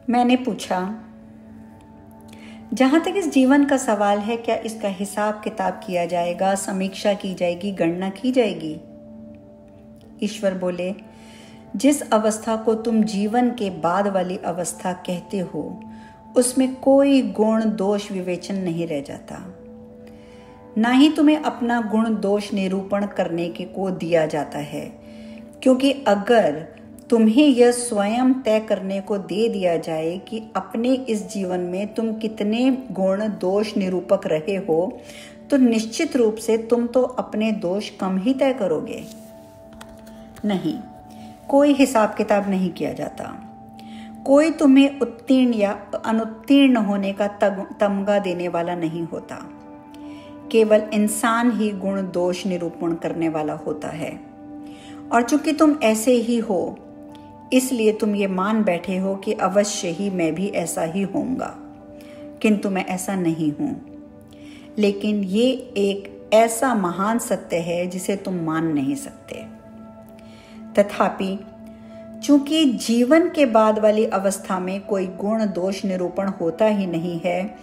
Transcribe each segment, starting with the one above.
मैंने पूछा, जहाँ तक इस जीवन का सवाल है, क्या इसका हिसाब किताब किया जाएगा, समीक्षा की जाएगी, गणना की जाएगी? ईश्वर बोले, जिस अवस्था को तुम जीवन के बाद वाली अवस्था कहते हो, उसमें कोई गुण दोष विवेचन नहीं रह जाता। ना ही तुम्हें अपना गुण दोष निरूपण करने के को दिया जाता है, क्योंकि अगर तुम्हें यह स्वयं तय करने को दे दिया जाए कि अपने इस जीवन में तुम कितने गुण दोष निरूपक रहे हो, तो निश्चित रूप से तुम तो अपने दोष कम ही तय करोगे। नहीं, कोई हिसाब किताब नहीं किया जाता। कोई तुम्हें उत्तीर्ण या अनुत्तीर्ण होने का तमगा देने वाला नहीं होता। केवल इंसान ही गुण दोष निरूपण करने वाला होता है। और चूंकि तुम ऐसे ही हो, इसलिए तुम ये मान बैठे हो कि अवश्य ही मैं भी ऐसा ही होऊंगा, किंतु मैं ऐसा नहीं हूं। लेकिन ये एक ऐसा महान सत्य है जिसे तुम मान नहीं सकते। तथापि चूंकि जीवन के बाद वाली अवस्था में कोई गुण दोष निरूपण होता ही नहीं है,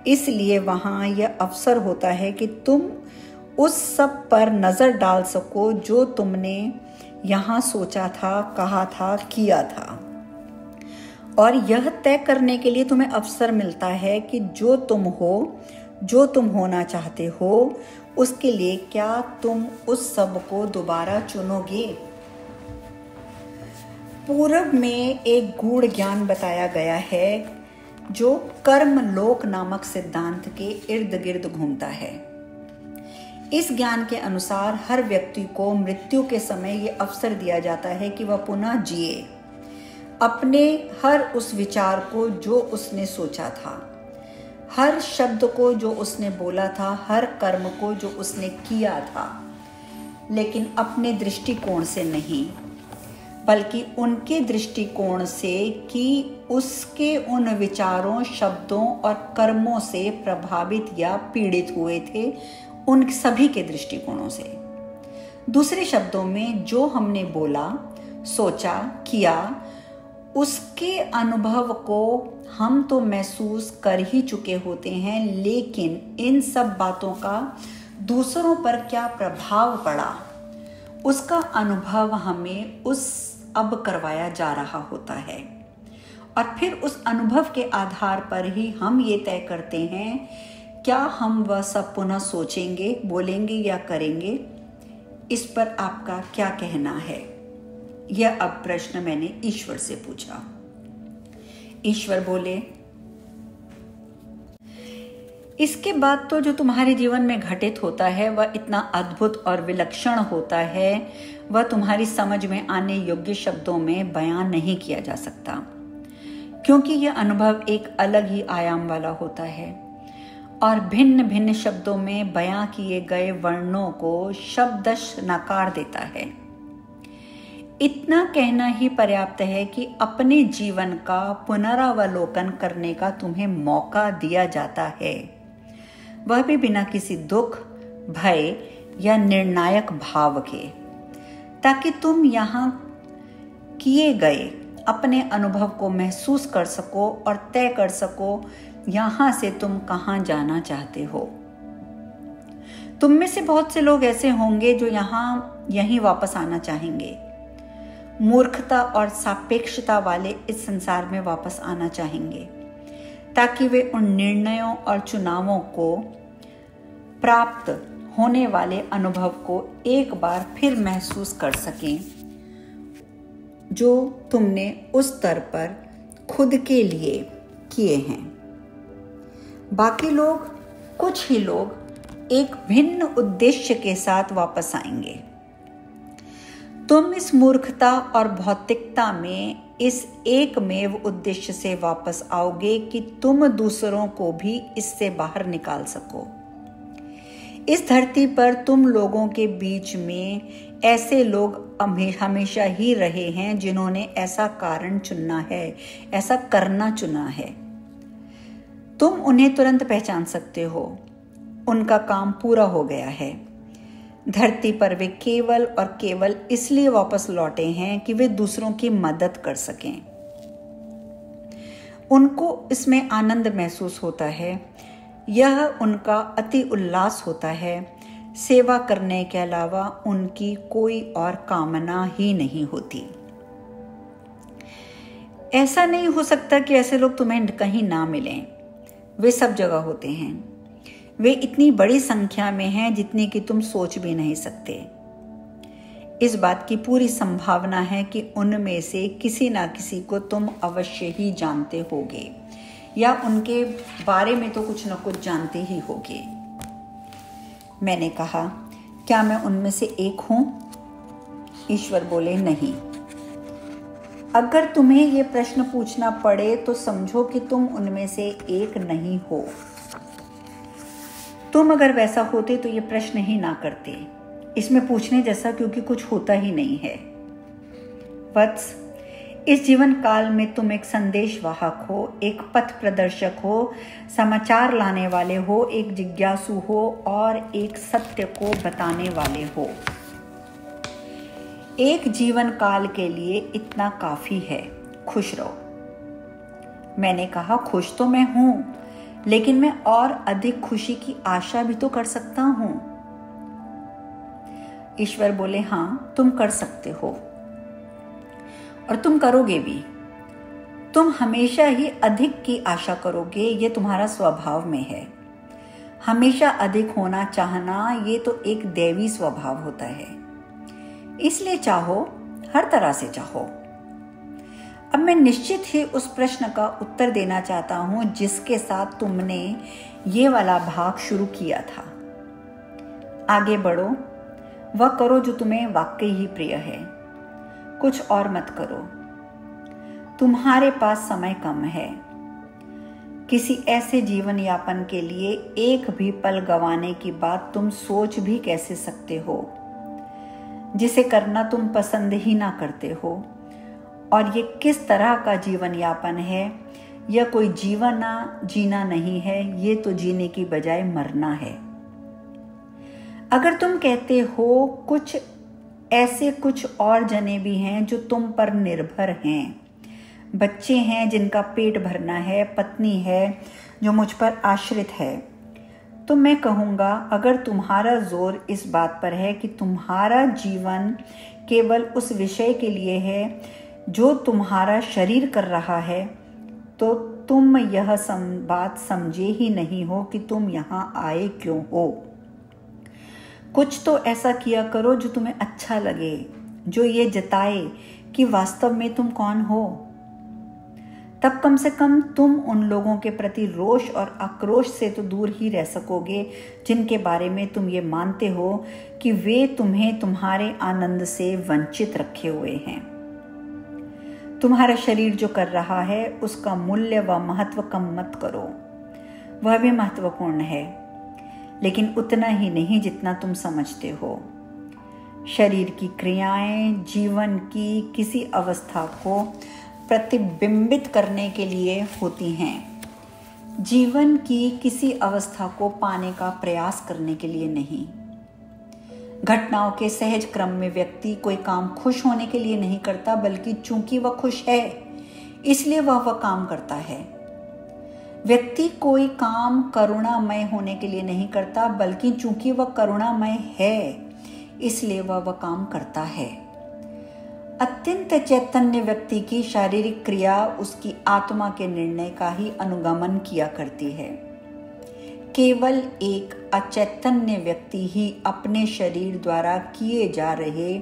इसलिए वहां यह अवसर होता है कि तुम उस सब पर नजर डाल सको जो तुमने यहां सोचा था, कहा था, किया था। और यह तय करने के लिए तुम्हें अवसर मिलता है कि जो तुम हो, जो तुम होना चाहते हो, उसके लिए क्या तुम उस सब को दोबारा चुनोगे? पूर्व में एक गूढ़ ज्ञान बताया गया है जो कर्म लोक नामक सिद्धांत के इर्द गिर्द घूमता है। इस ज्ञान के अनुसार हर व्यक्ति को मृत्यु के समय यह अवसर दिया जाता है कि वह पुनः जिए, अपने हर उस विचार को जो उसने सोचा था, हर शब्द को जो उसने बोला था, हर कर्म को जो उसने किया था, लेकिन अपने दृष्टिकोण से नहीं, बल्कि उनके दृष्टिकोण से कि उसके उन विचारों, शब्दों और कर्मों से प्रभावित या पीड़ित हुए थे, उन सभी के दृष्टिकोणों से। दूसरे शब्दों में, जो हमने बोला, सोचा, किया, उसके अनुभव को हम तो महसूस कर ही चुके होते हैं, लेकिन इन सब बातों का दूसरों पर क्या प्रभाव पड़ा, उसका अनुभव हमें उस अब करवाया जा रहा होता है। और फिर उस अनुभव के आधार पर ही हम ये तय करते हैं क्या हम वह सब पुनः सोचेंगे, बोलेंगे या करेंगे। इस पर आपका क्या कहना है? यह अब प्रश्न मैंने ईश्वर से पूछा। ईश्वर बोले, इसके बाद तो जो तुम्हारे जीवन में घटित होता है वह इतना अद्भुत और विलक्षण होता है, वह तुम्हारी समझ में आने योग्य शब्दों में बयान नहीं किया जा सकता, क्योंकि यह अनुभव एक अलग ही आयाम वाला होता है और भिन्न भिन्न शब्दों में बयां किए गए वर्णों को शब्दश नकार देता है। इतना कहना ही पर्याप्त है कि अपने जीवन का पुनरावलोकन करने का तुम्हें मौका दिया जाता है, वह भी बिना किसी दुख, भय या निर्णायक भाव के, ताकि तुम यहाँ किए गए अपने अनुभव को महसूस कर सको और तय कर सको यहां से तुम कहां जाना चाहते हो। तुम में से बहुत से लोग ऐसे होंगे जो यहीं वापस आना चाहेंगे, मूर्खता और सापेक्षता वाले इस संसार में वापस आना चाहेंगे, ताकि वे उन निर्णयों और चुनावों को, प्राप्त होने वाले अनुभव को एक बार फिर महसूस कर सकें जो तुमने उस स्तर पर खुद के लिए किए हैं। बाकी लोग, कुछ ही लोग एक भिन्न उद्देश्य के साथ वापस आएंगे। तुम इस मूर्खता और भौतिकता में इस एकमेव उद्देश्य से वापस आओगे कि तुम दूसरों को भी इससे बाहर निकाल सको। इस धरती पर तुम लोगों के बीच में ऐसे लोग हमेशा ही रहे हैं जिन्होंने ऐसा कारण चुनना है, ऐसा करना चुना है। तुम उन्हें तुरंत पहचान सकते हो, उनका काम पूरा हो गया है। धरती पर वे केवल और केवल इसलिए वापस लौटे हैं कि वे दूसरों की मदद कर सकें। उनको इसमें आनंद महसूस होता है, यह उनका अति उल्लास होता है। सेवा करने के अलावा उनकी कोई और कामना ही नहीं होती। ऐसा नहीं हो सकता कि ऐसे लोग तुम्हें कहीं ना मिलें। वे सब जगह होते हैं। वे इतनी बड़ी संख्या में हैं जितनी कि तुम सोच भी नहीं सकते। इस बात की पूरी संभावना है कि उनमें से किसी ना किसी को तुम अवश्य ही जानते होगे, या उनके बारे में तो कुछ न कुछ जानते ही होगे। मैंने कहा, क्या मैं उनमें से एक हूं? ईश्वर बोले, नहीं। अगर तुम्हें ये प्रश्न पूछना पड़े तो समझो कि तुम उनमें से एक नहीं हो। तुम अगर वैसा होते तो ये प्रश्न ही ना करते। इसमें पूछने जैसा क्योंकि कुछ होता ही नहीं है। वत्स, इस जीवन काल में तुम एक संदेश वाहक हो, एक पथ प्रदर्शक हो, समाचार लाने वाले हो, एक जिज्ञासु हो और एक सत्य को बताने वाले हो। एक जीवन काल के लिए इतना काफी है। खुश रहो। मैंने कहा, खुश तो मैं हूं, लेकिन मैं और अधिक खुशी की आशा भी तो कर सकता हूं। ईश्वर बोले, हाँ, तुम कर सकते हो और तुम करोगे भी। तुम हमेशा ही अधिक की आशा करोगे, ये तुम्हारा स्वभाव में है। हमेशा अधिक होना चाहना ये तो एक दैवी स्वभाव होता है। इसलिए चाहो, हर तरह से चाहो। अब मैं निश्चित ही उस प्रश्न का उत्तर देना चाहता हूं जिसके साथ तुमने ये वाला भाग शुरू किया था। आगे बढ़ो, वह करो जो तुम्हें वाकई ही प्रिय है। कुछ और मत करो। तुम्हारे पास समय कम है। किसी ऐसे जीवन यापन के लिए एक भी पल गंवाने की बात तुम सोच भी कैसे सकते हो, जिसे करना तुम पसंद ही ना करते हो। और ये किस तरह का जीवन यापन है? यह कोई जीना नहीं है, ये तो जीने की बजाय मरना है। अगर तुम कहते हो कुछ और जने भी हैं जो तुम पर निर्भर हैं, बच्चे हैं जिनका पेट भरना है, पत्नी है जो मुझ पर आश्रित है, तो मैं कहूँगा, अगर तुम्हारा जोर इस बात पर है कि तुम्हारा जीवन केवल उस विषय के लिए है जो तुम्हारा शरीर कर रहा है, तो तुम यह बात समझे ही नहीं हो कि तुम यहाँ आए क्यों हो। कुछ तो ऐसा किया करो जो तुम्हें अच्छा लगे, जो ये जताए कि वास्तव में तुम कौन हो। तब कम से कम तुम उन लोगों के प्रति रोष और आक्रोश से तो दूर ही रह सकोगे जिनके बारे में तुम ये मानते हो कि वे तुम्हें तुम्हारे आनंद से वंचित रखे हुए हैं। तुम्हारा शरीर जो कर रहा है उसका मूल्य व महत्व कम मत करो। वह भी महत्वपूर्ण है, लेकिन उतना ही नहीं जितना तुम समझते हो। शरीर की क्रियाएं जीवन की किसी अवस्था को प्रतिबिंबित करने के लिए होती हैं, जीवन की किसी अवस्था को पाने का प्रयास करने के लिए नहीं। घटनाओं के सहज क्रम में व्यक्ति कोई काम खुश होने के लिए नहीं करता, बल्कि चूंकि वह खुश है इसलिए वह काम करता है। व्यक्ति कोई काम करुणामय होने के लिए नहीं करता, बल्कि चूंकि वह करुणामय है इसलिए वह काम करता है। अत्यंत चैतन्य व्यक्ति की शारीरिक क्रिया उसकी आत्मा के निर्णय का ही अनुगमन किया करती है। केवल एक अचैतन्य व्यक्ति ही अपने शरीर द्वारा किए जा रहे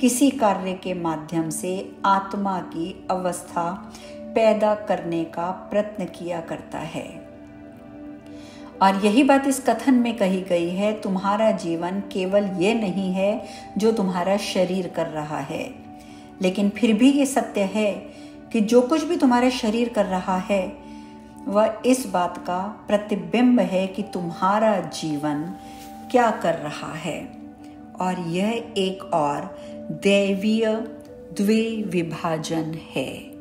किसी कार्य के माध्यम से आत्मा की अवस्था पैदा करने का प्रयत्न किया करता है। और यही बात इस कथन में कही गई है, तुम्हारा जीवन केवल ये नहीं है जो तुम्हारा शरीर कर रहा है, लेकिन फिर भी ये सत्य है कि जो कुछ भी तुम्हारा शरीर कर रहा है वह इस बात का प्रतिबिंब है कि तुम्हारा जीवन क्या कर रहा है। और यह एक और दैवीय द्विविभाजन है।